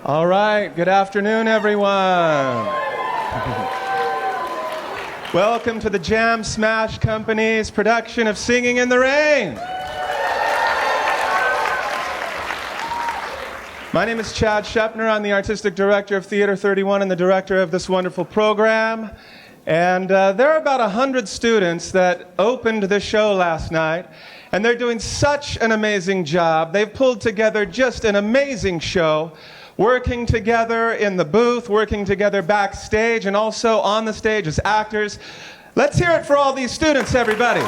All right, good afternoon, everyone. Welcome to the Jam Smash Company's production of Singing in the Rain. My name is Chad Shepner. I'm the artistic director of Theater 31 and the director of this wonderful program. And there are about 100 students that opened the show last night, and they're doing such an amazing job. They've pulled together just an amazing show, working together in the booth, working together backstage, and also on the stage as actors. Let's hear it for all these students, everybody.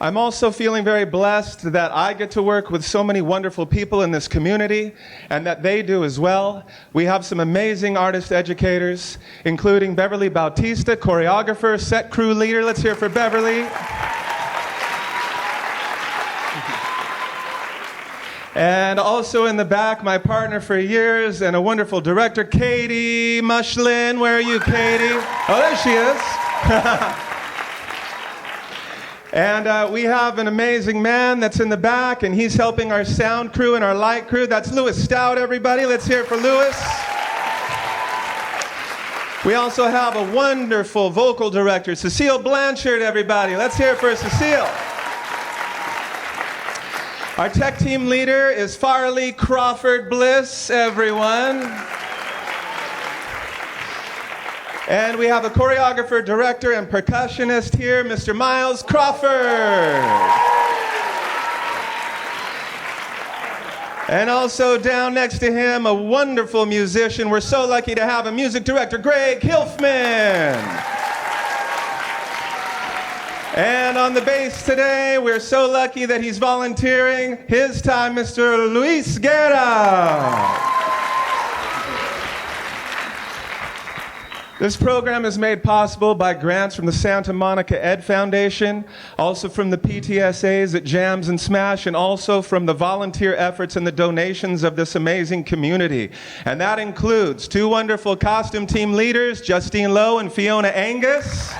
I'm also feeling very blessed that I get to work with so many wonderful people in this community, and that they do as well. We have some amazing artist educators, including Beverly Bautista, choreographer, set crew leader. Let's hear for Beverly. And also in the back, my partner for years and a wonderful director, Katie Mushlin. Where are you, Katie? Oh, there she is. And we have an amazing man that's in the back, and he's helping our sound crew and our light crew. That's Lewis Stout, everybody. Let's hear it for Lewis. We also have a wonderful vocal director, Cecile Blanchard, everybody. Let's hear it for Cecile. Our tech team leader is Farley Crawford Bliss, everyone. And we have a choreographer, director, and percussionist here, Mr. Miles Crawford. And also down next to him, a wonderful musician. We're so lucky to have a music director, Greg Hilfman. And on the bass today, we're so lucky that he's volunteering his time, Mr. Luis Guerra. This program is made possible by grants from the Santa Monica Ed Foundation, also from the PTSAs at Jams and Smash, and also from the volunteer efforts and the donations of this amazing community. And that includes two wonderful costume team leaders, Justine Lowe and Fiona Angus.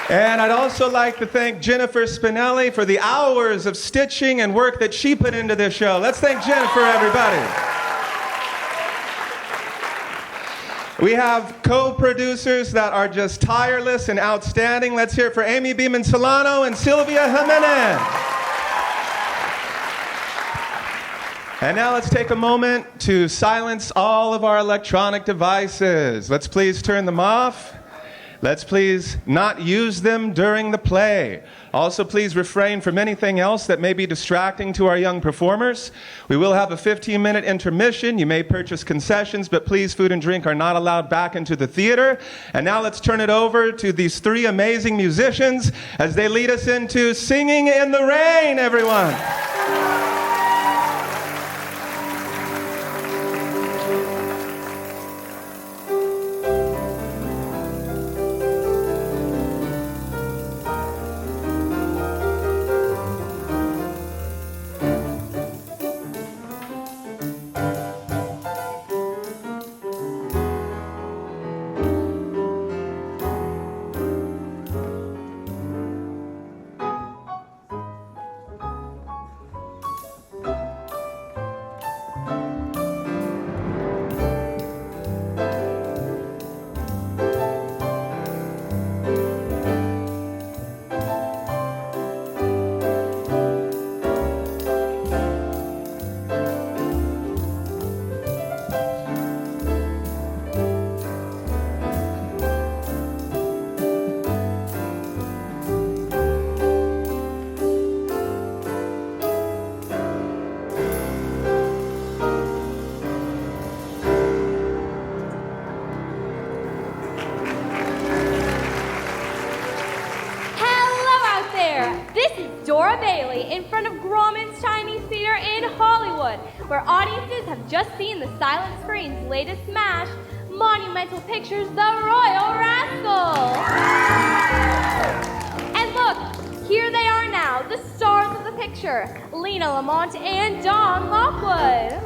And I'd also like to thank Jennifer Spinelli for the hours of stitching and work that she put into this show. Let's thank Jennifer, everybody. We have co-producers that are just tireless and outstanding. Let's hear it for Amy Beeman Solano and Sylvia Jimenez. And now let's take a moment to silence all of our electronic devices. Let's please turn them off. Let's please not use them during the play. Also, please refrain from anything else that may be distracting to our young performers. We will have a 15-minute intermission. You may purchase concessions, but please, food and drink are not allowed back into the theater. And now let's turn it over to these three amazing musicians as they lead us into Singing in the Rain, everyone. Dora in front of Grauman's Chinese Theater in Hollywood, where audiences have just seen the silent screen's latest smash, Monumental Pictures' The Royal Rascal. And look, here they are now, the stars of the picture, Lina Lamont and Dawn Lockwood.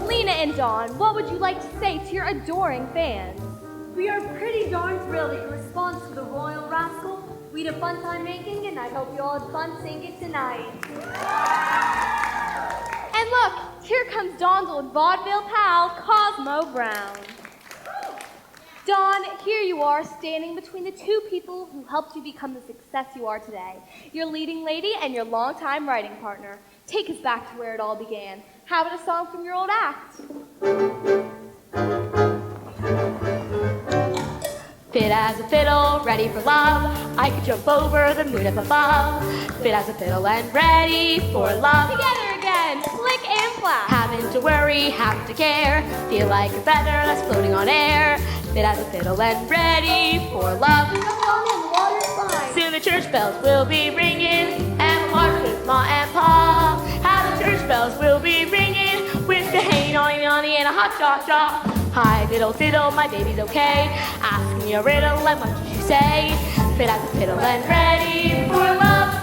Lina and Dawn, what would you like to say to your adoring fans? We are pretty darn thrilled at your response to the Royal Rascal. We had a fun time making it, and I hope you all had fun seeing it tonight. And look, here comes Dawn's old vaudeville pal, Cosmo Brown. Dawn, here you are, standing between the two people who helped you become the success you are today. Your leading lady and your longtime writing partner. Take us back to where it all began. How about a song from your old act? Fit as a fiddle, ready for love. I could jump over the moon up above. Fit as a fiddle and ready for love. Together again, flick and flap. Having to worry, having to care. Feel like a feather that's floating on air. Fit as a fiddle and ready for love. Soon the church bells will be ringing, and march with Ma and Pa. How the church bells will be ringing, with the hey nonny nonny and a hot cha cha. Hi fiddle fiddle, my baby's okay. Ask me a riddle and what did you say? Fit as a fiddle and ready for love.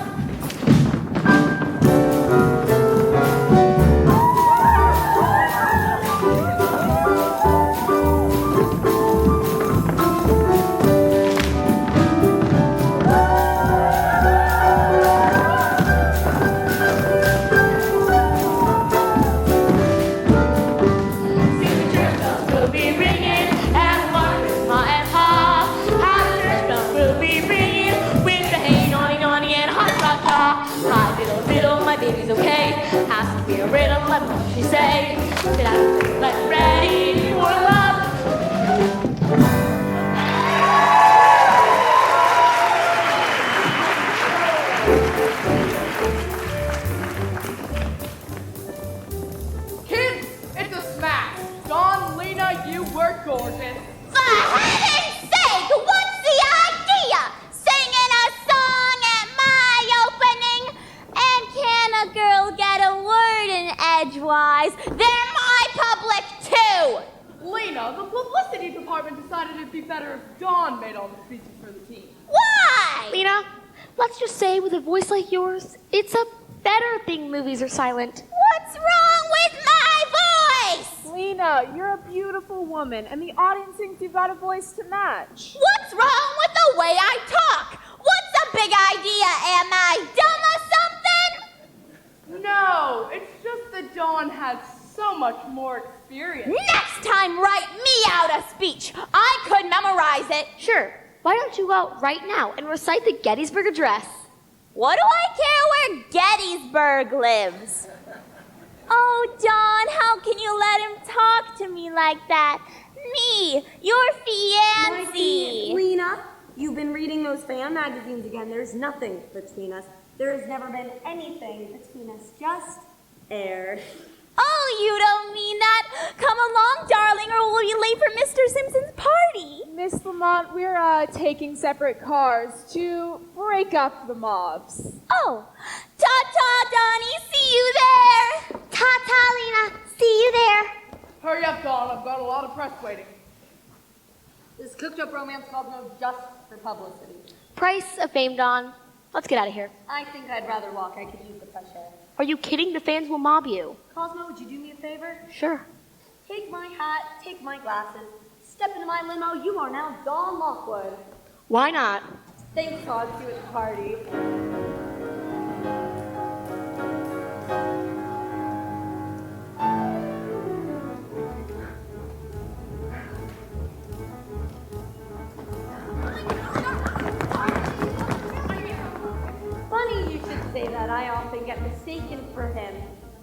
Baby's okay. Ask me a riddle, let me what she say. Sit out, let's ready for love. Kids, it's a smash. Dawn, Lina, you were gorgeous. For heaven's sake, what's the idea? Singing a song at my opening? And can a girl get a word in edgewise? They're my public too! Lina, the publicity department decided it'd be better if Dawn made all the speeches for the team. Why? Lina, let's just say with a voice like yours, it's a better thing movies are silent. What's wrong with my voice? Lina, you're a beautiful woman, and the audience thinks you've got a voice to match. What's wrong with the way I talk? What's a big idea? Am I dumb or something? No, it's just that Dawn has so much more experience. Next time, write me out a speech. I could memorize it. Sure, why don't you go out right now and recite the Gettysburg Address? What do I care where Gettysburg lives? Oh, Dawn, how can you let him talk to me like that? Me, your fiancé. Lina, you've been reading those fan magazines again. There's nothing between us. There has never been anything between us. Just air. Oh, you don't mean that. Come along, darling, or we'll be late for Mr. Simpson's party. Miss Lamont, we're taking separate cars to break up the mobs. Oh, ta-ta, Donnie, see you there. Ta-ta, Lina, see you there. Hurry up, Dawn, I've got a lot of press waiting. This cooked-up romance Cosmo just for publicity. Price of fame, Dawn. Let's get out of here. I think I'd rather walk. I could use the fresh air. Are you kidding? The fans will mob you. Cosmo, would you do me a favor? Sure. Take my hat, take my glasses, step into my limo. You are now Dawn Lockwood. Why not? Thanks, Todd. See you at the party. Funny you should say that. I often get mistaken for him.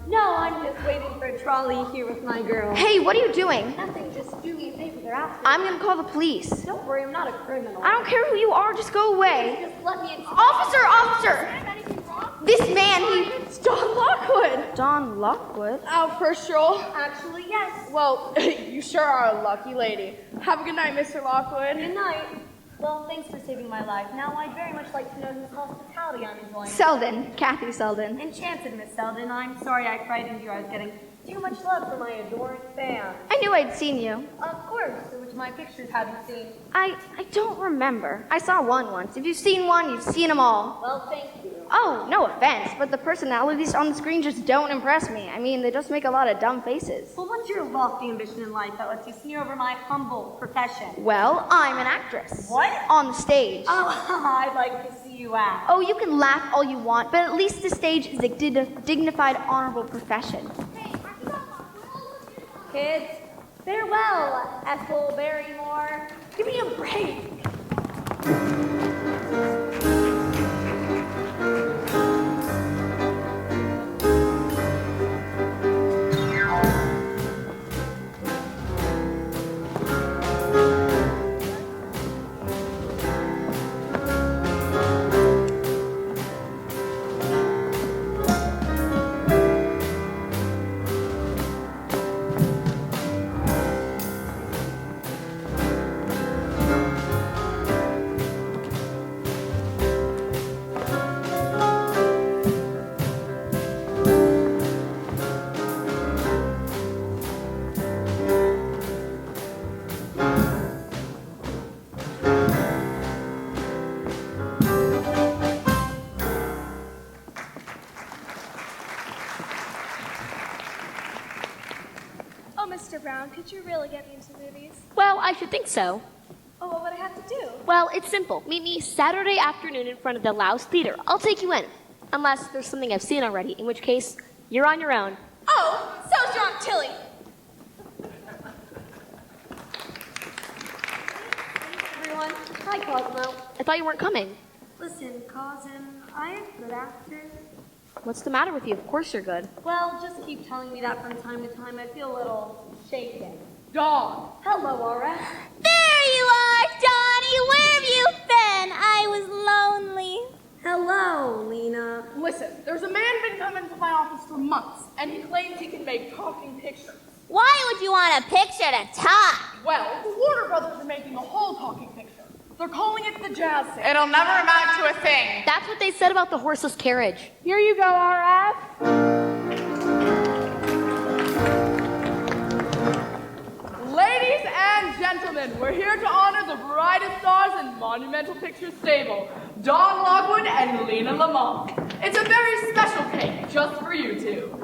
No, I'm just waiting for a trolley here with my girl. Hey, what are you doing? Nothing, just do me a favor. They're after I'm gonna call the police. Don't worry, I'm not a criminal. I don't care who you are, just go away. Just let me in. Officer, officer! This man, It's Dawn Lockwood. Dawn Lockwood? Out for a stroll? Actually, yes. Well, you sure are a lucky lady. Have a good night, Mr. Lockwood. Good night. Well, thanks for saving my life. Now, I'd very much like to know whose hospitality I'm enjoying. Selden. Kathy Selden. Enchanted, Miss Selden. I'm sorry I frightened you. I was getting Too much love for my adoring fan. I knew I'd seen you. Of course, which my pictures have you seen? I don't remember. I saw one once. If you've seen one, you've seen them all. Well, thank you. Oh, no offense, but the personalities on the screen just don't impress me. I mean, they just make a lot of dumb faces. Well, what's your lofty ambition in life that lets you sneer over my humble profession? Well, I'm an actress. What? On the stage. Oh, I'd like to see you act. Oh, you can laugh all you want, but at least the stage is a dignified, honorable profession. Kids, farewell, Ethel Barrymore. Give me a break. Mr. Brown, could you really get me into movies? Well, I should think so. Oh, what would I have to do? Well, it's simple. Meet me Saturday afternoon in front of the Louse Theater. I'll take you in. Unless there's something I've seen already, in which case, you're on your own. Oh, so's your Aunt Tilly. Everyone, hi, Cosmo. I thought you weren't coming. Listen, Cousin, I am a good actor. What's the matter with you? Of course you're good. Well, just keep telling me that from time to time. I feel a little shaken. Dawn. Hello, Aura. There you are, Donnie. Where have you been? I was lonely. Hello, Lina. Listen, there's a man been coming to my office for months, and he claims he can make talking pictures. Why would you want a picture to talk? Well, the Warner Brothers are making a whole talking picture. They're calling it the Jazz Singer. It'll never amount to a thing. That's what they said about the horseless carriage. Here you go, RF. Ladies and gentlemen, we're here to honor the brightest stars in Monumental Pictures stable, Dawn Lockwood and Lina Lamont. It's a very special cake just for you two.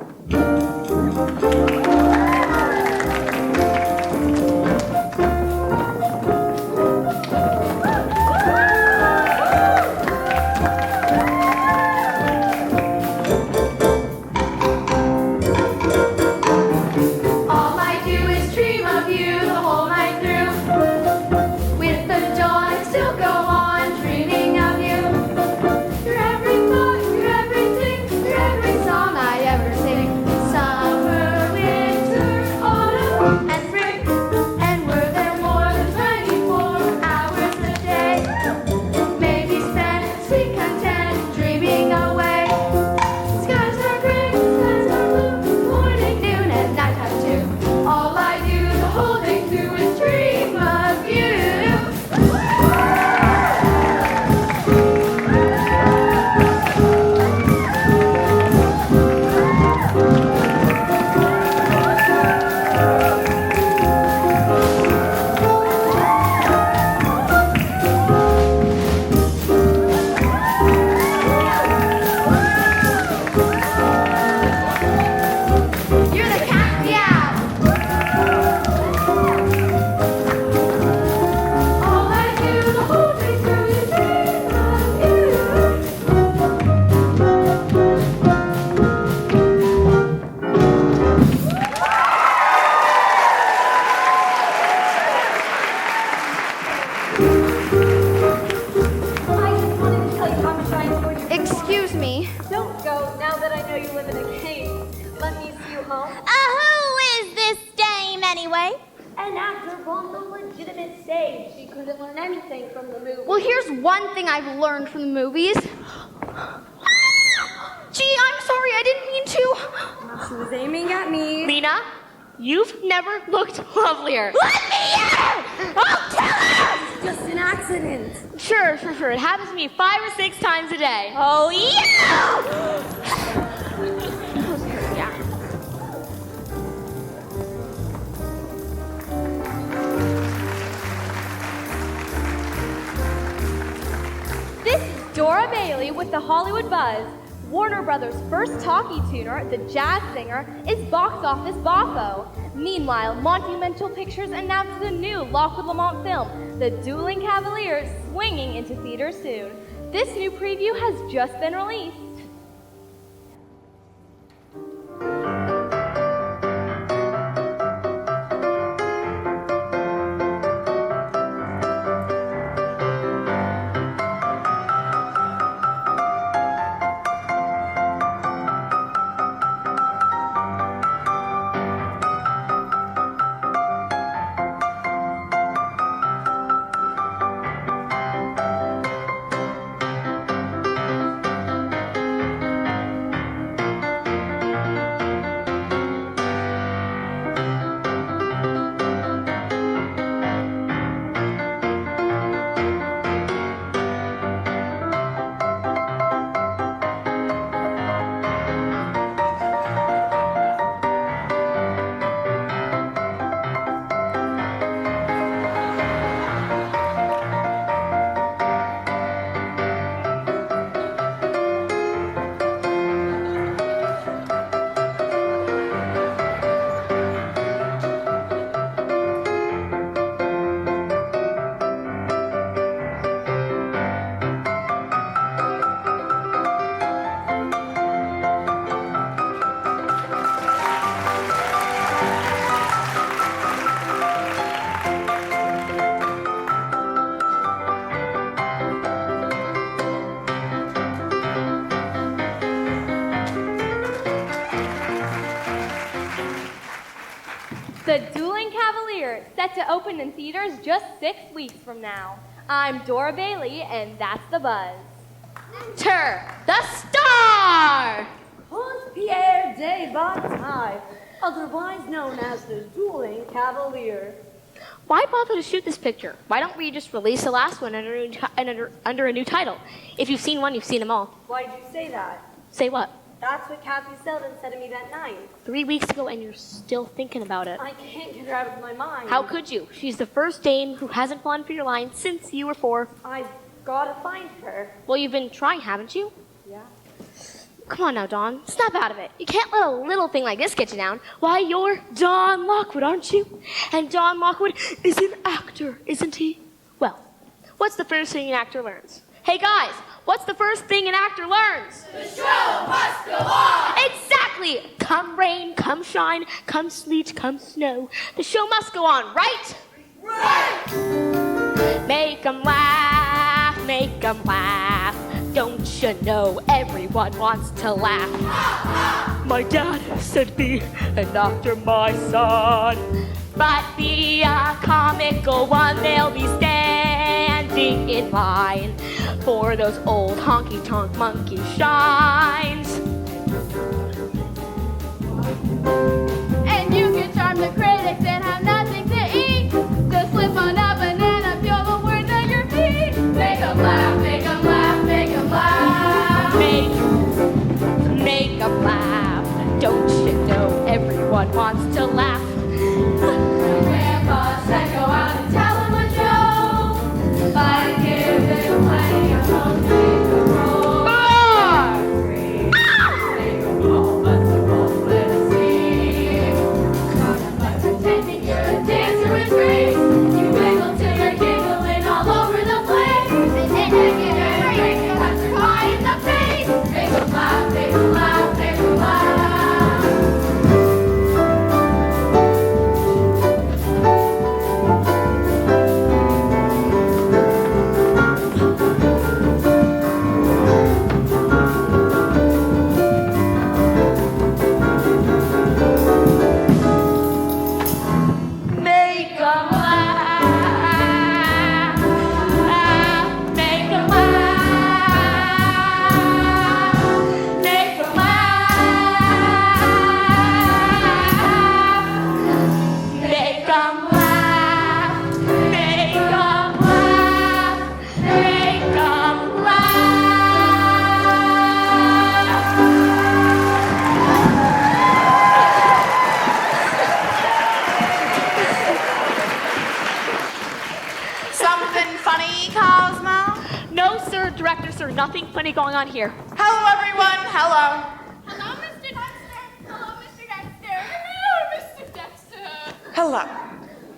Well, here's one thing I've learned from the movies. Gee, I'm sorry, I didn't mean to. She was aiming at me. Lina, you've never looked lovelier. Let me out! I'll tell her! It's just an accident. Sure. It happens to me 5 or 6 times a day. Oh, yeah! with the Hollywood buzz. Warner Brothers' first talkie tuner, the jazz singer, is box office boffo. Meanwhile, Monumental Pictures announced a new Lockwood Lamont film, The Dueling Cavaliers, swinging into theaters soon. This new preview has just been released. The Dueling Cavalier, set to open in theaters just 6 weeks from now. I'm Dora Bailey, and that's the buzz. Enter the star! Pierre de Bataille, otherwise known as the Dueling Cavalier. Why bother to shoot this picture? Why don't we just release the last one under a new title? If you've seen one, you've seen them all. Why'd you say that? Say what? That's what Kathy Selden said to me that night. 3 weeks ago, and you're still thinking about it. I can't get her out of my mind. How could you? She's the first dame who hasn't fallen for your line since you were 4. I've gotta find her. Well, you've been trying, haven't you? Yeah. Come on now, Dawn. Snap out of it. You can't let a little thing like this get you down. Why, you're Don Lockwood, aren't you? And Don Lockwood is an actor, isn't he? Well, what's the first thing an actor learns? Hey, guys, what's the first thing an actor learns? The show must go on! Exactly! Come rain, come shine, come sleet, come snow. The show must go on, right? Right! Make 'em laugh, make 'em laugh. Don't you know everyone wants to laugh? My dad said be an actor, my son. But be a comical one, they'll be standing in line for those old honky-tonk monkey shines. And you can charm the critics and have nothing to eat. Just slip on a banana, feel the words at your feet. Make 'em laugh, make 'em laugh, make 'em laugh. Make 'em laugh. Don't you know everyone wants to laugh? Grandpa said go out and tell him a joke. By giving plenty of home, make a roll. Make 'em all, but they won't let us see. By pretending you're a dancer with grace, you wiggle till you're giggling all over the place. And then you get a break and have to cry in the face. Make 'em laugh, make 'em laugh, make 'em laugh. any going on here? Hello, everyone. Hello. Hello, Mr. Dexter. Hello, Mr. Dexter. Hello, Mr. Dexter. Hello.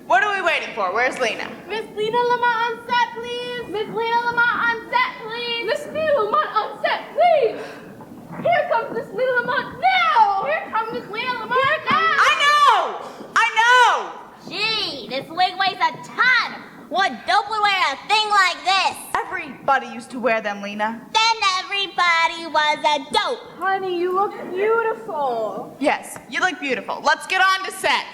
What are we waiting for? Where's Lina? Miss Lina Lamont on set, please. Miss Lina Lamont on set, please. Miss Lina Lamont on set, please. Here comes Miss Lina Lamont now. Here comes Miss Lina Lamont now. I know. Gee, this wig weighs a ton. What dope would wear a thing like this? Everybody used to wear them, Lina. Then everybody was a dope. Honey, you look beautiful. Yes, you look beautiful. Let's get on to set.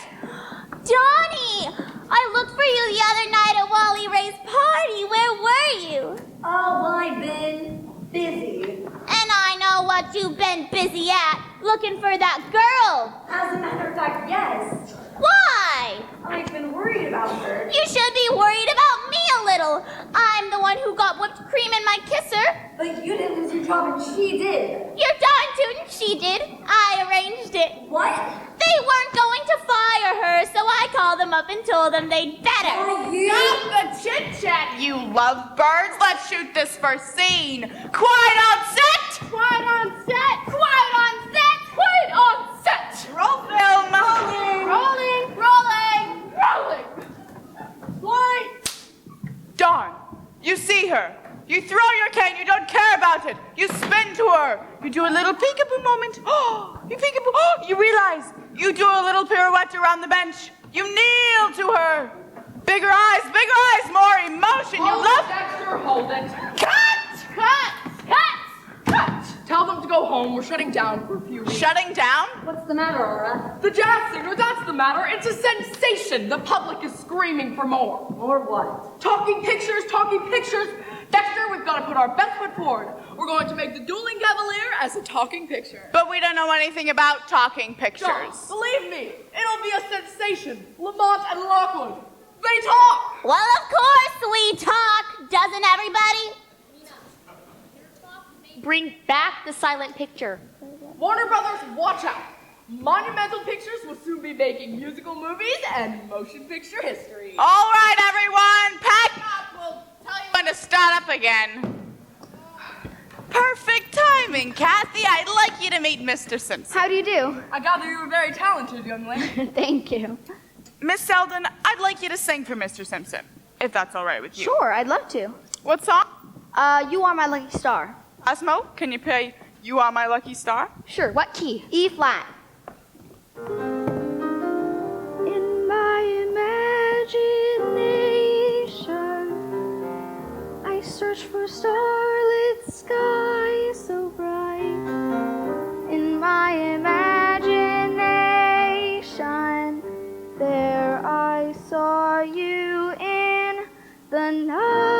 Johnny, I looked for you the other night at Wally Ray's party. Where were you? Oh, well, I've been busy. And I know what you've been busy at, looking for that girl. As a matter of fact, yes. Why? I've been worried about her. You should be worried about me a little. I'm the one who got whipped cream in my kisser. But you didn't lose your job and she did. You're darn tootin' she did. I arranged it. What? They weren't going to fire her, so I called them up and told them they'd better. Oh, you? Stop the chit-chat, you lovebirds. Let's shoot this first scene. Quiet on set. Quiet on set. Quiet on set. Quiet on set. Roll film. Rolling. Rolling. Rolling. Light. Darn. You see her. You throw your cane. You don't care about it. You spin to her. You do a little peekaboo moment. Oh, you peekaboo. Oh, you realize. You do a little pirouette around the bench. You kneel to her. Bigger eyes, more emotion. You Hold love. it, Dexter, hold it. Cut! Tell them to go home. We're shutting down for a few weeks. Shutting down? What's the matter, Aura? The jazz singer, that's the matter. It's a sensation. The public is screaming for more. Or what? Talking pictures, talking pictures. Dexter, we've got to put our best foot forward. We're going to make the Dueling Cavalier as a talking picture. But we don't know anything about talking pictures. John, believe me, it'll be a sensation. Lamont and Lockwood, they talk. Well, of course we talk, doesn't everybody? Bring back the silent picture. Warner Brothers, watch out. Monumental Pictures will soon be making musical movies and motion picture history. All right, everyone, pack up. We'll tell you when to start up again. Perfect timing, Kathy. I'd like you to meet Mr. Simpson. How do you do? I gather you were very talented, young lady. Thank you. Miss Selden, I'd like you to sing for Mr. Simpson, if that's all right with you. Sure, I'd love to. What song? You Are My Lucky Star. Cosmo, can you play You Are My Lucky Star? Sure, what key? E flat. In my imagination, I search for starlit skies so bright. In my imagination, there I saw you in the night.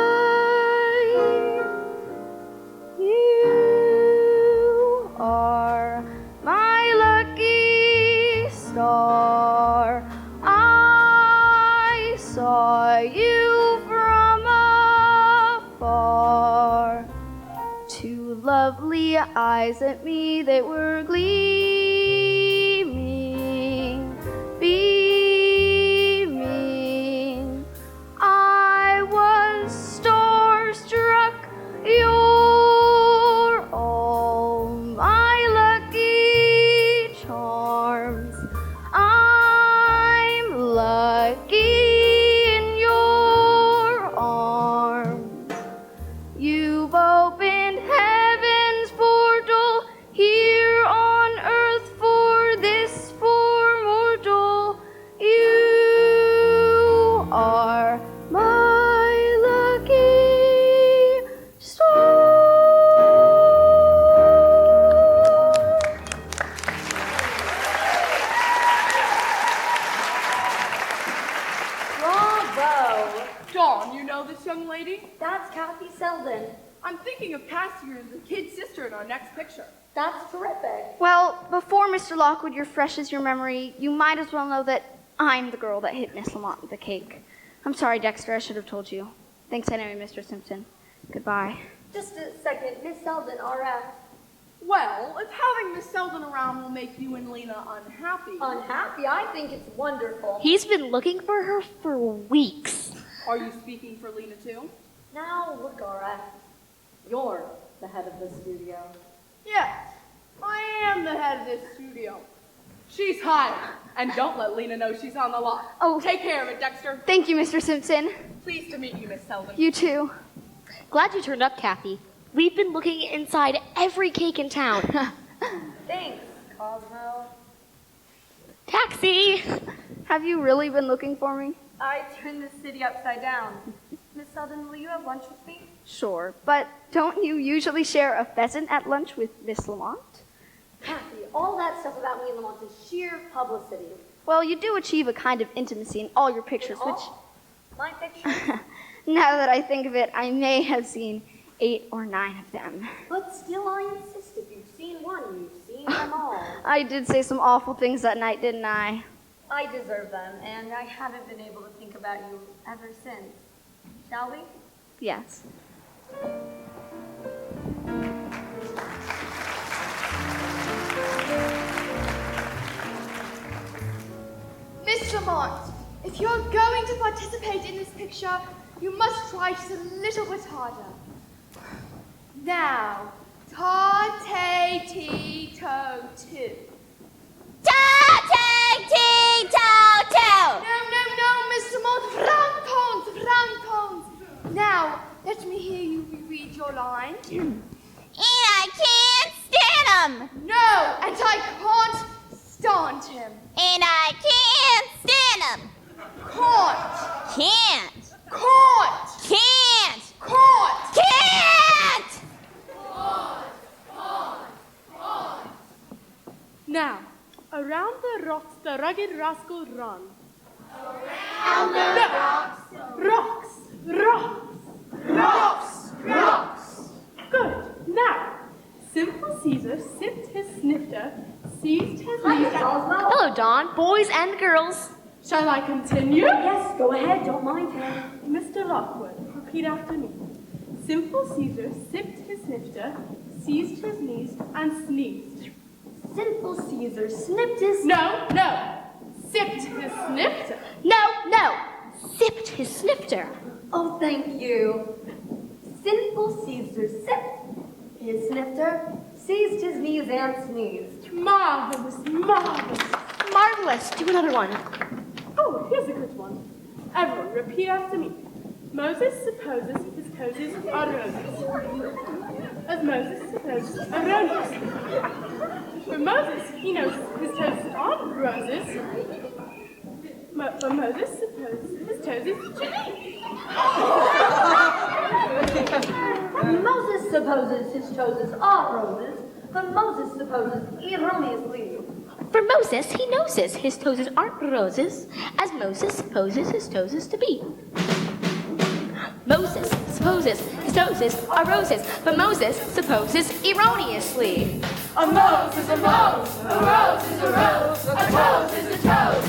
You are my lucky star. I saw you from afar. Two lovely eyes at me, they were gleaming, beaming. I was starstruck. You're all my lucky charms. I'm lucky in your arms. You've opened heaven's portal here on earth for this poor mortal. You are my lucky star. Bravo! Dawn, you know this young lady? That's Kathy Selden. I'm thinking of casting her as the kid sister in our next picture. That's terrific. Well, before Mr. Lockwood refreshes your memory, you might as well know that I'm the girl that hit Miss Lamont with the cake. I'm sorry, Dexter, I should have told you. Thanks anyway, Mr. Simpson. Goodbye. Just a second. Miss Selden, RF. Well, if having Miss Selden around will make you and Lina unhappy. Unhappy? I think it's wonderful. He's been looking for her for weeks. Are you speaking for Lina too? Now, look, RF. You're the head of the studio. Yes, I am the head of this studio. She's hired, and don't let Lina know she's on the lot. Oh. Take care of it, Dexter. Thank you, Mr. Simpson. Pleased to meet you, Miss Selden. You too. Glad you turned up, Kathy. We've been looking inside every cake in town. Thanks, Cosmo. Taxi! Have you really been looking for me? I turned the city upside down. Miss Selden, will you have lunch with me? Sure, but don't you usually share a pheasant at lunch with Miss Lamont? Kathy, all that stuff about me and Lamont is sheer publicity. Well, you do achieve a kind of intimacy in all your pictures, which, My picture? now that I think of it, I may have seen 8 or 9 of them. But still, I insist. If you've seen one, you've seen them all. I did say some awful things that night, didn't I? I deserve them, and I haven't been able to think about you ever since. Shall we? Yes. Miss Lamont, if you're going to participate in this picture, you must try just a little bit harder. Now, ta-te-tee-to-two. Ta-ta-tee-to-two. No, Miss Lamont, franc-pons. Now, let me hear you reread your line. And I can't stand 'em. No, and I can't stand him. And I can't stand 'em. Can't. Can't. Can't. Can't. Can't. Can't. Now, around the rocks the rugged rascal run. Around the Rocks! Good. Now, Simple Caesar sipped his snifter, seized his knees. Hello, Dawn, boys and girls. Shall I continue? Yes, go ahead. Don't mind him. Mr. Lockwood, repeat after me. Simple Caesar sipped his snifter, seized his knees, and sneezed. Simple Caesar snipped his... No. Sipped his snifter. No. Sipped his snifter. Oh, thank you. Simple Caesar sipped his snifter, seized his knees, and sneezed. Marvelous. Marvelous. Do another one. Oh, here's a good one. Everyone, repeat after me. Moses supposes his toes are roses. As Moses supposes erroneous. For Moses, he knows his toes aren't roses. For Moses supposes his toes is chili. Moses supposes his toes are roses, but Moses supposes erroneously. For Moses, he noses his toes aren't roses, as Moses supposes his toes to be. Moses supposes his toes are roses, but Moses supposes erroneously. A Mose is a Mose, a rose is a rose, a toes is a toes.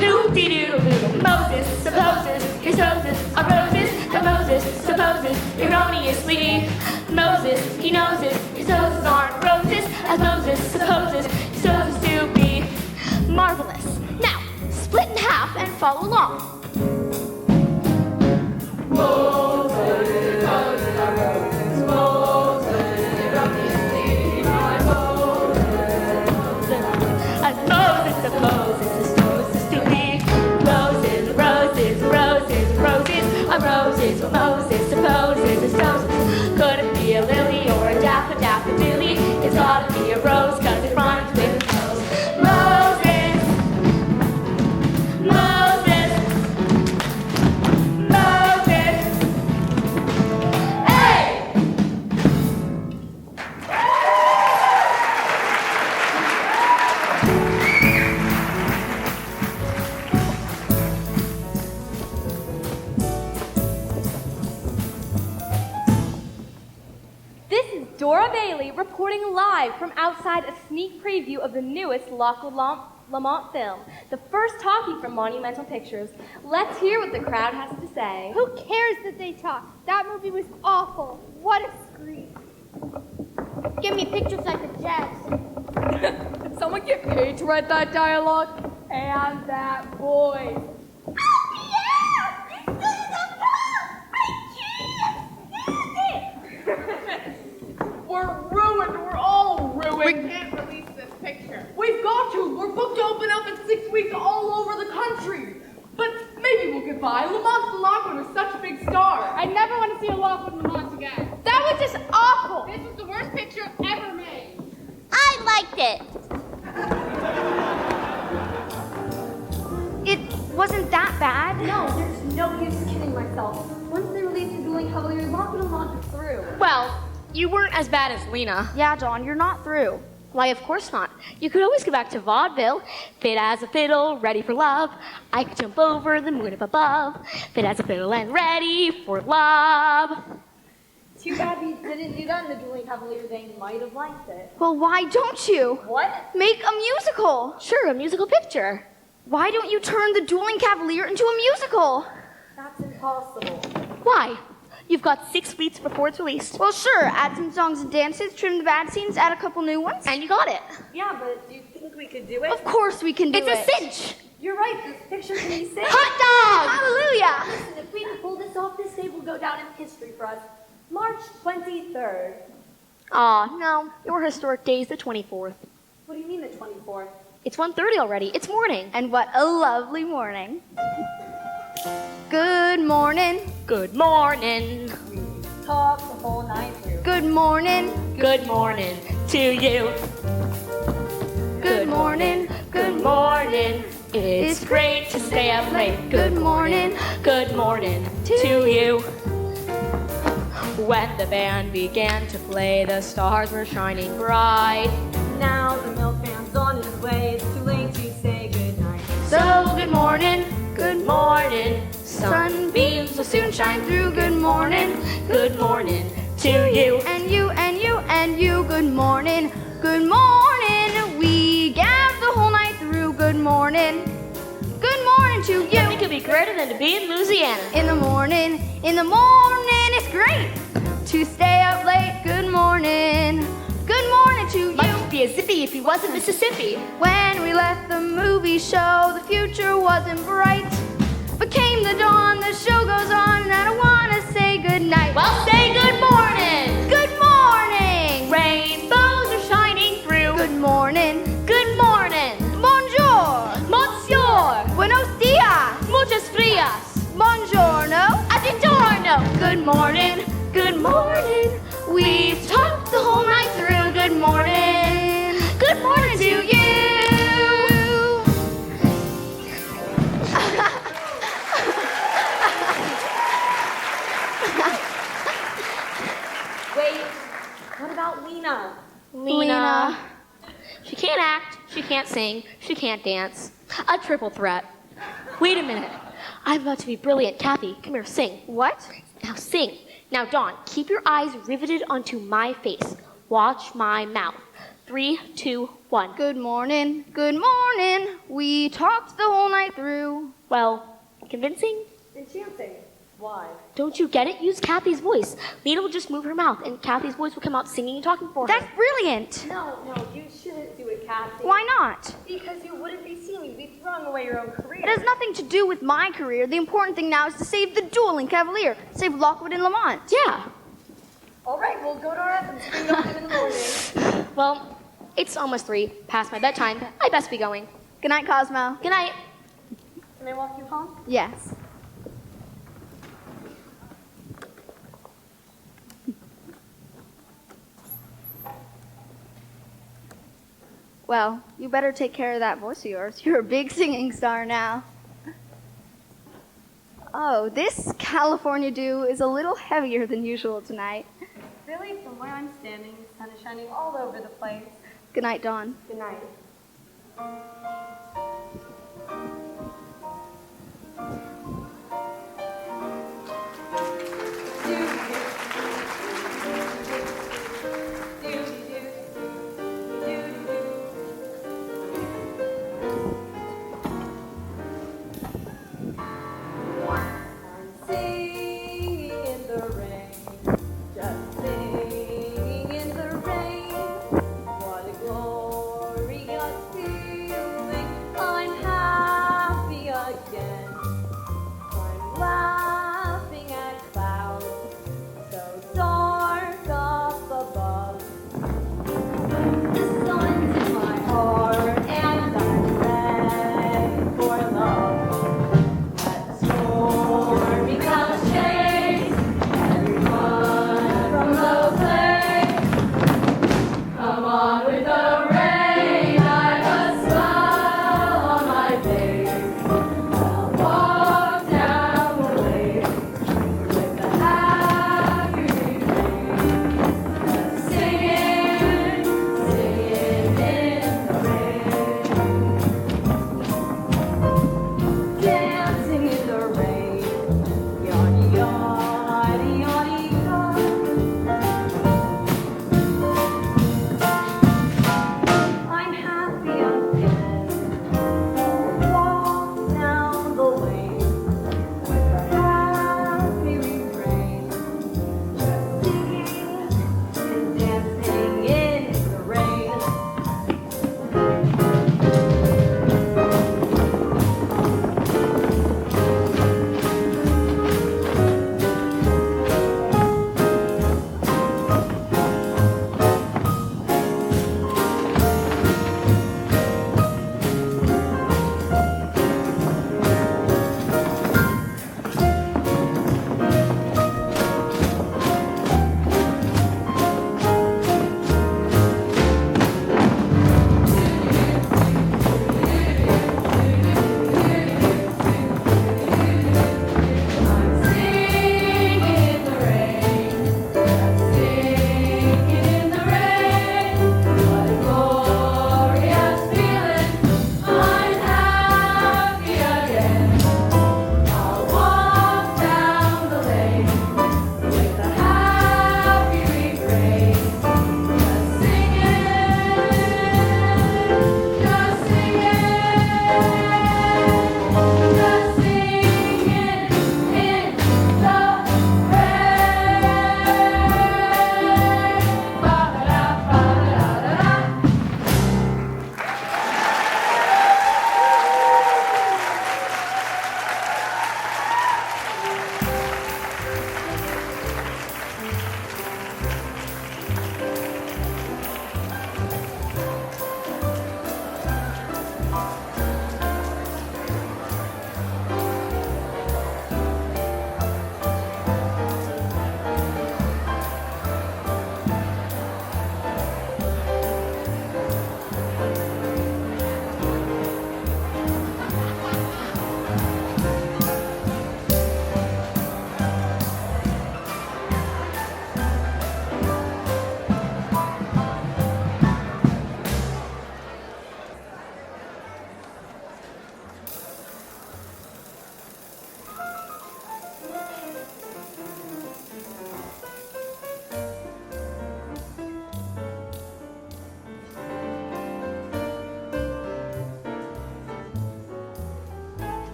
Doo-dee-doo-doo. Moses supposes his toes are roses, but Moses supposes erroneously. Moses, he noses his toes aren't roses, as Moses supposes his toes to be. Marvelous. Now, split in half and follow along. As Moses supposes his toes to be. Roses, roses, roses, roses, a roses. Moses supposes his toes. Could it be a lily or a daffodilly? It's gotta be a rose, 'cause it rhymes with rose. Moses, Moses, Moses. Hey! This is Dora Bailey reporting live from outside a sneak preview of the newest Lockwood Lamont film, the first talkie from Monumental Pictures. Let's hear what the crowd has to say. Who cares that they talk? That movie was awful. What a scream. Give me pictures like the Jets. Did someone get paid to write that dialogue? And that voice. We can't release this picture. We've got to. We're booked to open up in 6 weeks all over the country. But maybe we'll get by. Lamont and Lockwood are such a big star. I never want to see a Lockwood and Lamont again. That was just awful. This was the worst picture ever made. I liked it. It wasn't that bad. No, there's no use kidding myself. Once they released the Dueling Cavaliers, Lockwood and Lamont are through. Well, you weren't as bad as Lina. Yeah, Dawn, you're not through. Why, of course not. You could always go back to vaudeville. Fit as a fiddle, ready for love. I could jump over the moon up above. Fit as a fiddle and ready for love. Too bad we didn't do that in the Dueling Cavaliers. They might have liked it. Well, why don't you? What? Make a musical. Sure, a musical picture. Why don't you turn the Dueling Cavalier into a musical? That's impossible. Why? You've got 6 weeks before it's released. Well, sure, add some songs and dances, trim the bad scenes, add a couple new ones. And you got it. Yeah, but do you think we could do it? Of course we can do it. It's a cinch. You're right, this picture can be saved. Hot dog! Hallelujah! Listen, if we can pull this off, this day will go down in history for us. March 23rd. Aw, no. Your historic day is the 24th. What do you mean the 24th? It's 1:30 already. It's morning. And what a lovely morning. Good morning. Good morning. Talk the whole night through. Good morning. Good morning to you. Good morning. Good morning. It's great to stay up late. Good morning. Good morning to you. When the band began to play, the stars were shining bright. Now the milkman's on his way. It's too late to say goodnight. So good morning. Good morning. Sunbeams will soon shine through. Good morning. Good morning to you. And you, and you, and you. Good morning. Good morning. We gabbed the whole night through. Good morning. Good morning to you. Nothing could be greater than to be in Louisiana. In the morning, it's great to stay up late. Good morning. Good morning to you. Might be a zippy if he wasn't Mississippi. When we left the movie show, the future wasn't bright. But came the dawn, the show goes on, and I don't want to say goodnight. Well, say good morning. Good morning. Rainbows are shining through. Good morning. Good morning. Bonjour. Monsieur. Buenos dias. Muchas frias. Buongiorno. Additorno. Good morning. Good morning. We've talked the whole night through. Good morning. Good morning to you. Wait, what about Lina? Lina. She can't act, she can't sing, she can't dance. A triple threat. Wait a minute. I'm about to be brilliant. Kathy, come here, sing. What? Now sing. Now, Dawn, keep your eyes riveted onto my face. Watch my mouth. 3, 2, 1. Good morning. Good morning. We talked the whole night through. Well, convincing? Enchanting. Why? Don't you get it? Use Kathy's voice. Lina will just move her mouth, and Kathy's voice will come out singing and talking for her. That's brilliant. No, you shouldn't do it, Kathy. Why not? Because you wouldn't be seen. You'd be throwing away your own career. It has nothing to do with my career. The important thing now is to save the Dueling Cavalier. Save Lockwood and Lamont. Yeah. All right, we'll go to our and bring up in the morning. Well, it's almost 3, past my bedtime. I best be going. Good night, Cosmo. Good night. Can I walk you home? Yes. Well, you better take care of that voice of yours. You're a big singing star now. Oh, this California dew is a little heavier than usual tonight. Really, from where I'm standing, the sun is shining all over the place. Good night, Dawn. Good night.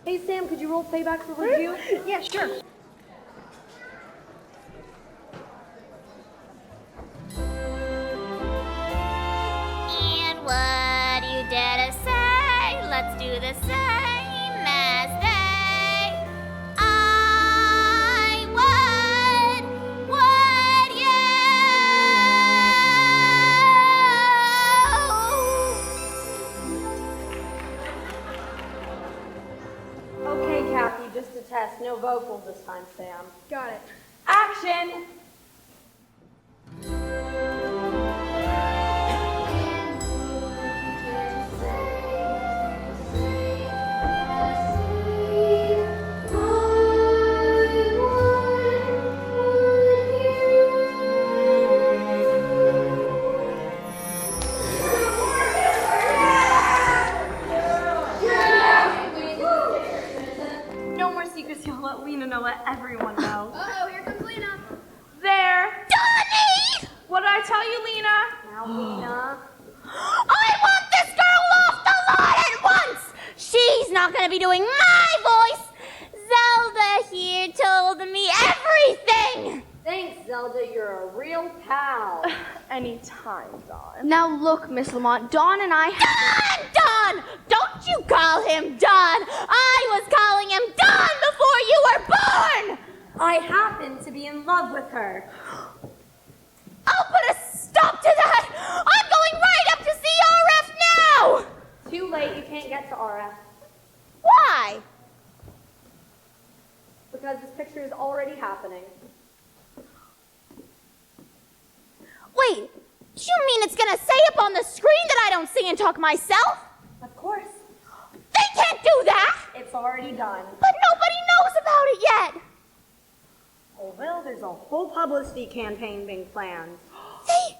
Hey, Sam, could you roll playback for review? Yeah, sure. And what you dare to say? Let's do the same as they. I would you? Okay, Kathy, just a test. No vocals this time, Sam. Got it. Action! No more secrets. You'll let Lina know. Let everyone know. Uh-oh, here comes Lina. There. Donnie! What did I tell you, Lina? Now, Lina. I want this girl off the lot at once! She's not gonna be doing my voice! Zelda here told me everything! Thanks, Zelda. You're a real pal. Anytime, Dawn. Now look, Miss Lamont, Dawn and I Don! Don't you call him Don! I was calling him Don before you were born! I happen to be in love with her. I'll put a stop to that! I'm going right up to CRF now! Too late. You can't get to RF. Why? Because this picture is already happening. Wait, you mean it's gonna say up on the screen that I don't sing and talk myself? Of course. They can't do that! It's already done. But nobody knows about it yet! Oh, well, there's a whole publicity campaign being planned. They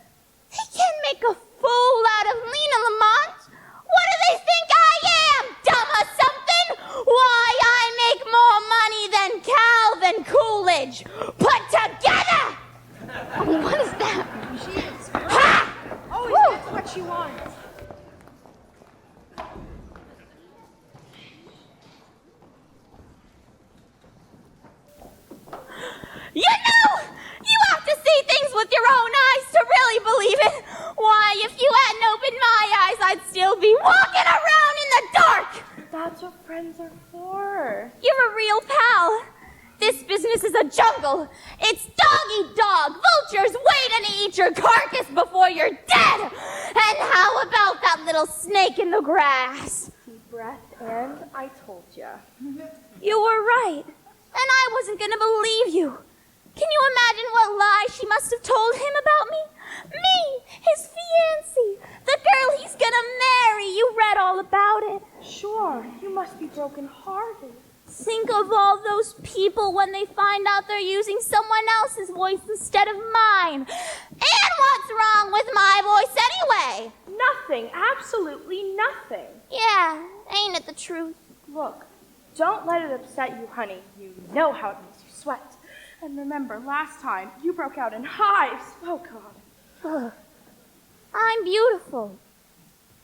can make a fool out of Lina Lamont! What do they think I am, dumb or something? Why, I make more money than Calvin Coolidge put together! What is that? She is Ha! always gets what she wants. You know, you have to see things with your own eyes to really believe it. Why, if you hadn't opened my eyes, I'd still be walking around in the dark. That's what friends are for. You're a real pal. This business is a jungle. It's dog eat dog. Vultures waiting to eat your carcass before you're dead. And how about that little snake in the grass? Deep breath, and I told ya. You were right. And I wasn't going to believe you. Can you imagine what lies she must have told him about me? Me, his fiancée, the girl he's going to marry. You read all about it. Sure, you must be broken-hearted. Think of all those people when they find out they're using someone else's voice instead of mine. And what's wrong with my voice anyway? Nothing, absolutely nothing. Yeah, ain't it the truth? Look, don't let it upset you, honey. You know how it makes you sweat. And remember, last time, you broke out in hives. Oh, God. Ugh. I'm beautiful,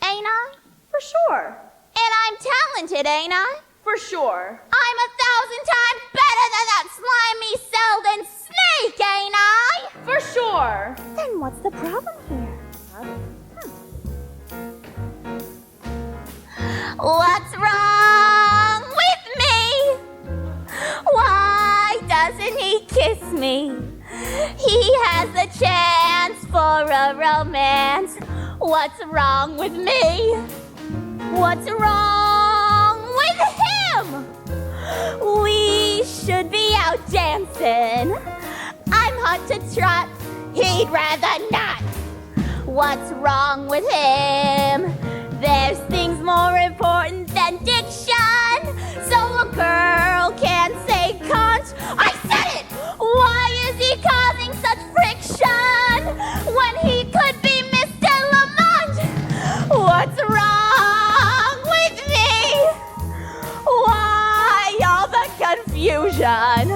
ain't I? For sure. And I'm talented, ain't I? For sure. I'm 1,000 times better than that slimy Selden snake, ain't I? For sure. Then what's the problem here? What's wrong with me? Why doesn't he kiss me? He has a chance for a romance. What's wrong with me? What's wrong with him? We should be out dancing. I'm hot to trot, he'd rather not. What's wrong with him? There's things more important than diction. So a girl can't say can't. I said it! Why is he causing such friction when he could be Mr. Lamont? What's wrong with me? Why all the confusion?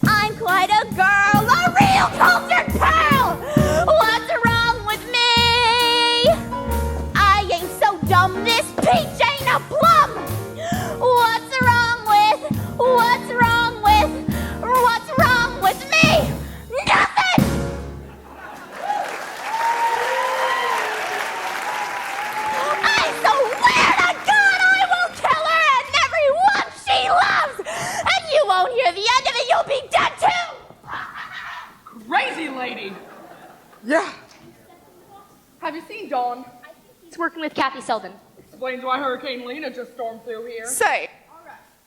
I'm quite a girl, a real cultured pearl. What's wrong with me? I ain't so dumb, this peach ain't a plum. What's wrong working with Kathy Selden. Explains why Hurricane Lina just stormed through here. Say,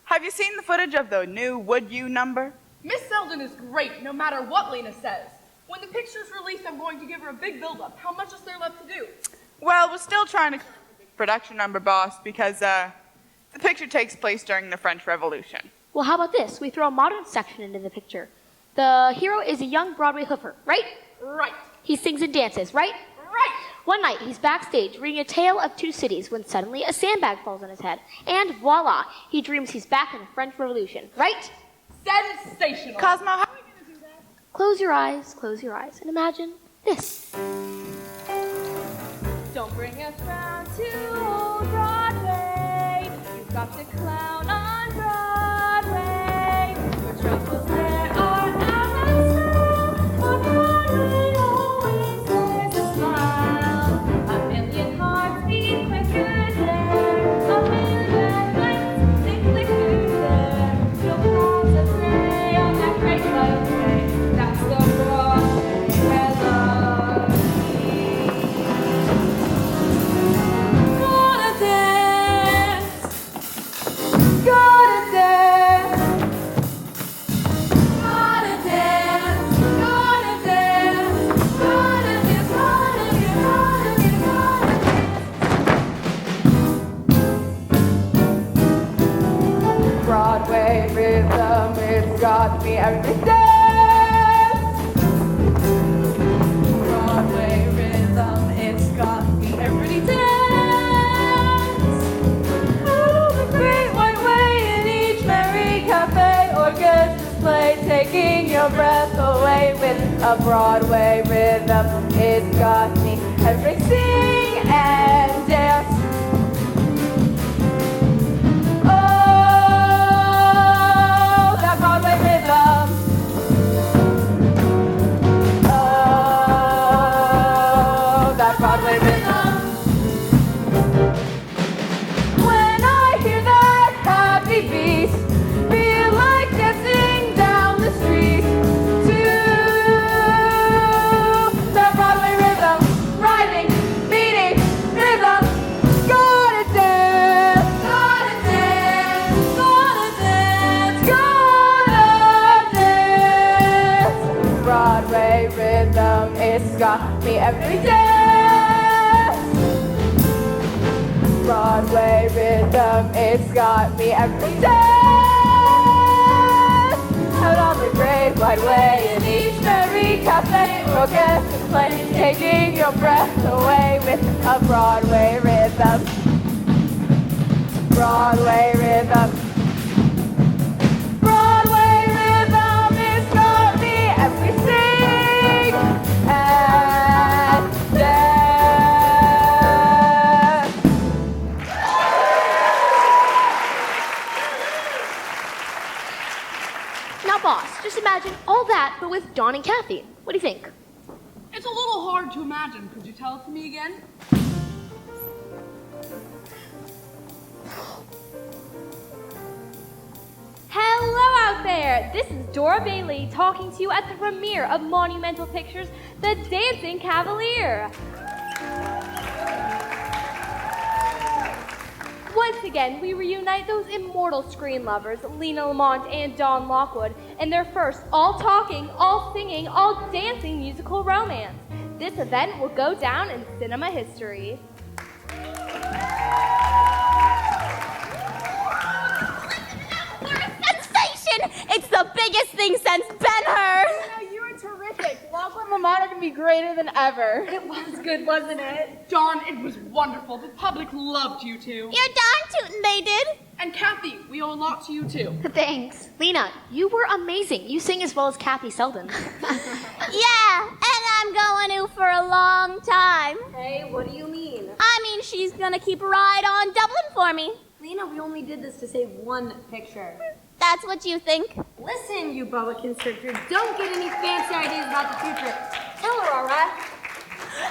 have you seen the footage of the new Would You number? Miss Selden is great, no matter what Lina says. When the picture's released, I'm going to give her a big build-up. How much is there left to do? Well, we're still trying to production number, boss, because the picture takes place during the French Revolution. Well, how about this? We throw a modern section into the picture. The hero is a young Broadway hoofer, right? Right. He sings and dances, right? Right. One night, he's backstage reading A Tale of Two Cities when suddenly a sandbag falls on his head. And voila, he dreams he's back in the French Revolution, right? Sensational. Cosmo, how are we going to do that? Close your eyes, and imagine this. Don't bring us round to old Broadway. You've got the clown on Broadway. Your troubles there are out of style. On Broadway always there's a smile. A million hearts beat quicker there. A million lights they flicker there. No clouds of gray on that great Broadway. That's the Broadway where love Gotta dance, gotta dance, gotta dance, gotta dance, gotta dance, gotta dance. Broadway rhythm, it's got me every dance. Broadway rhythm, it's got me every dance. Taking your breath away with a Broadway rhythm. It's got me every sing and dance. Oh, that Broadway rhythm. Oh, that Broadway rhythm. When I hear that happy beat, feel like dancing down the street to that Broadway rhythm, riding, beating, rhythm. Gotta dance, gotta dance, gotta dance, gotta dance. Broadway rhythm, it's got me every dance. Broadway rhythm, it's got me every dance. Out on the great wide way in each merry cafe, orchestras play, taking your breath away with a Broadway rhythm. Broadway rhythm. Broadway rhythm, it's got me every sing and dance. Now, boss, just imagine all that, but with Dawn and Kathy. What do you think? It's a little hard to imagine. Could you tell it to me again? Hello out there! This is Dora Bailey talking to you at the premiere of Monumental Pictures' The Dancing Cavalier. Once again, we reunite those immortal screen lovers, Lina Lamont and Dawn Lockwood, in their first all-talking, all-singing, all-dancing musical romance. This event will go down in cinema history. Sensation! It's the biggest thing since Ben-Hur. You were terrific. Lockwood and Lamont are going to be greater than ever. It was good, wasn't it? Dawn, it was wonderful. The public loved you two. You're darn tootin' they did. And Kathy, we owe a lot to you too. Thanks. Lina, you were amazing. You sing as well as Kathy Selden. Yeah, and I'm going to for a long time. Hey, what do you mean? I mean, she's gonna keep a ride on Dublin for me. Lena, we only did this to save one picture. That's what you think. Listen, you boa constrictor, don't get any fancy ideas about the future. Tell her, alright?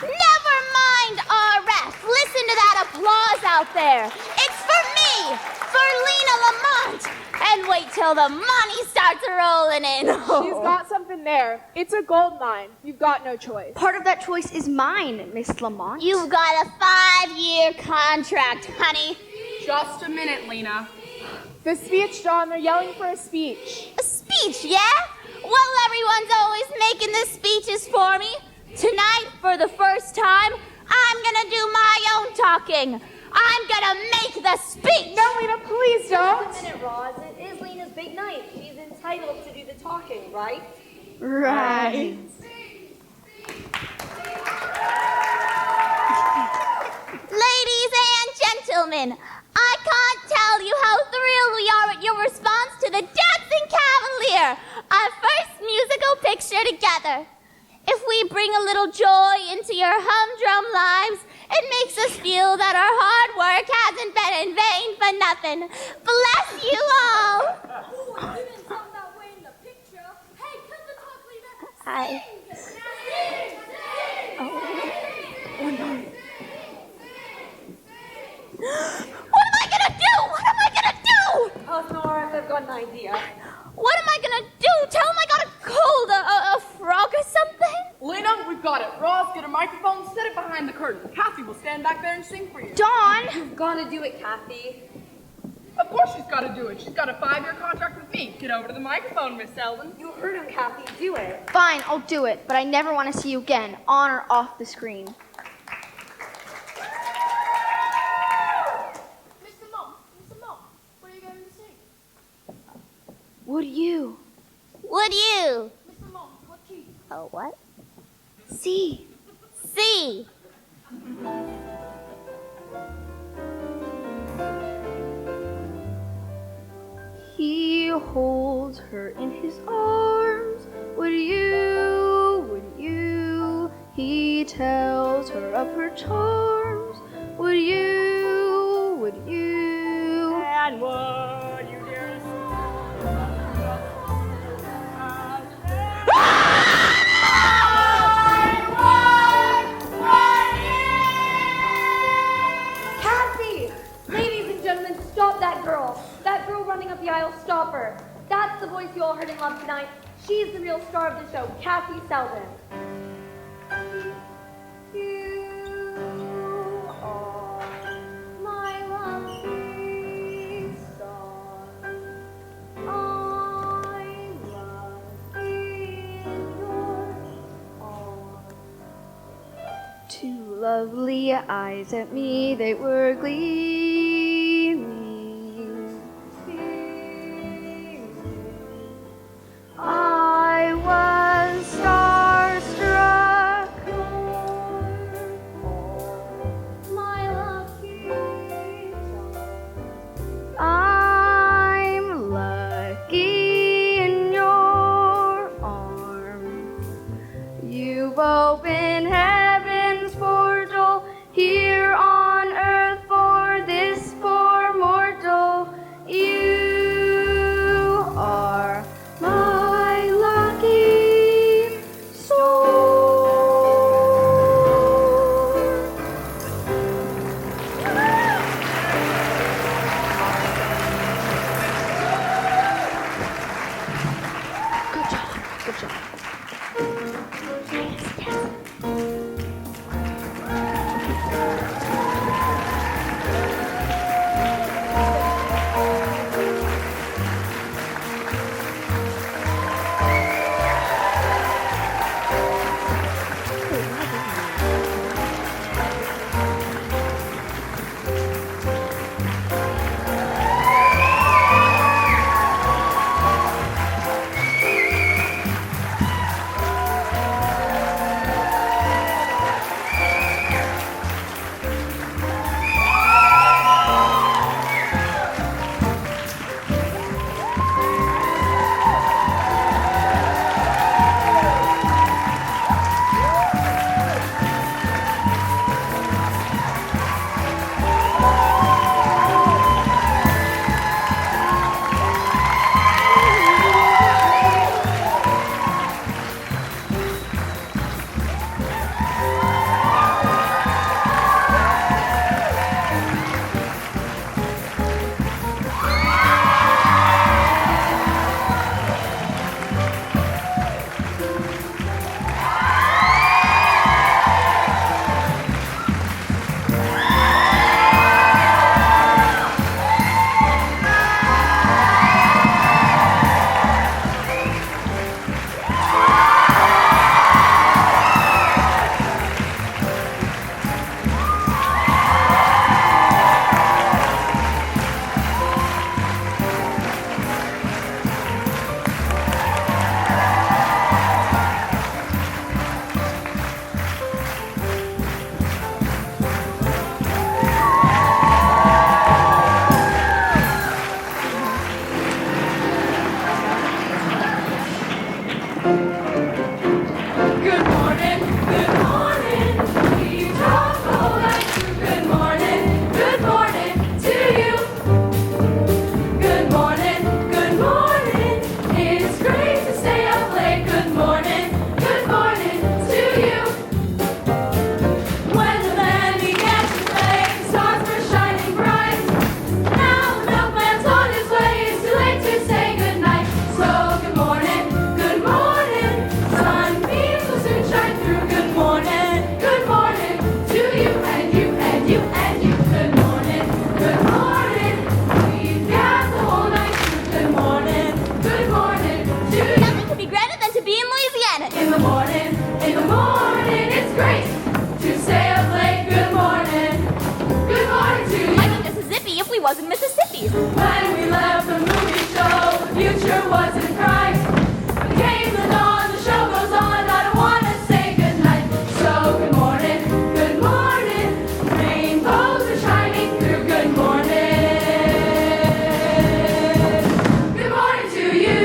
Never mind RF. Listen to that applause out there. It's for me, for Lina Lamont, moment and wait till the money starts rolling in. She's got something there. It's a gold mine. You've got no choice. Part of that choice is mine, Miss Lamont. You've got a 5-year contract, honey. Just a minute, Lina. The speech, John. They're yelling for a speech. A speech, yeah? Well, everyone's always making the speeches for me. Tonight, for the first time, I'm gonna do my own talking. I'm gonna make the speech. No, Lina, please don't. Wait a minute, Roz. It is Lina's big night. She's entitled to do the talking, right? Right. Ladies and gentlemen, I can't tell you how thrilled we are at your response to the Dancing Cavalier, our first musical picture together. If we bring a little joy into your humdrum lives, it makes us feel that our hard work hasn't been in vain for nothing. Bless you all. Oh, you didn't talk that way in the picture. Hey, cut the talk, Lina. Hi. What am I gonna do? What am I gonna do? Cosmo, I've got an idea. What am I gonna do? Tell him I got a cold, a frog or something? Lina, we've got it. Ross, get a microphone, set it behind the curtain. Kathy will stand back there and sing for you. Dawn! You've got to do it, Kathy. Of course she's got to do it. She's got a 5-year contract with me. Get over to the microphone, Miss Selden. You heard him, Kathy. Do it. Fine, I'll do it, but I never want to see you again, on or off the screen. Mr. Mom, what are you going to sing? Would you? Would you? Mr. Mom, what key? Oh, what? See. C. He holds her in his arms. Would you? Would you? He tells her of her charms. Would you? Would you? And would you just Kathy! Ladies and gentlemen, stop that girl. That girl running up the aisle, stop her. That's the voice you all heard and loved tonight. She's the real star of the show, Kathy Selden. You are my lucky star. I'm lucky in your arms. Two lovely eyes at me, they were gleaming. I was starstruck. My lucky charm. I'm lucky in your arms. You've opened heaven's portal here on earth for this When we left the movie show, the future wasn't bright. But came the dawn, the show goes on, I don't want to say goodnight. So good morning, rainbows are shining through. Good morning to you.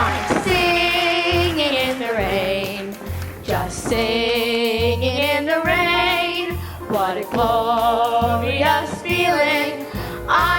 I'm singing in the rain, just singing in the rain. What a glorious feeling. I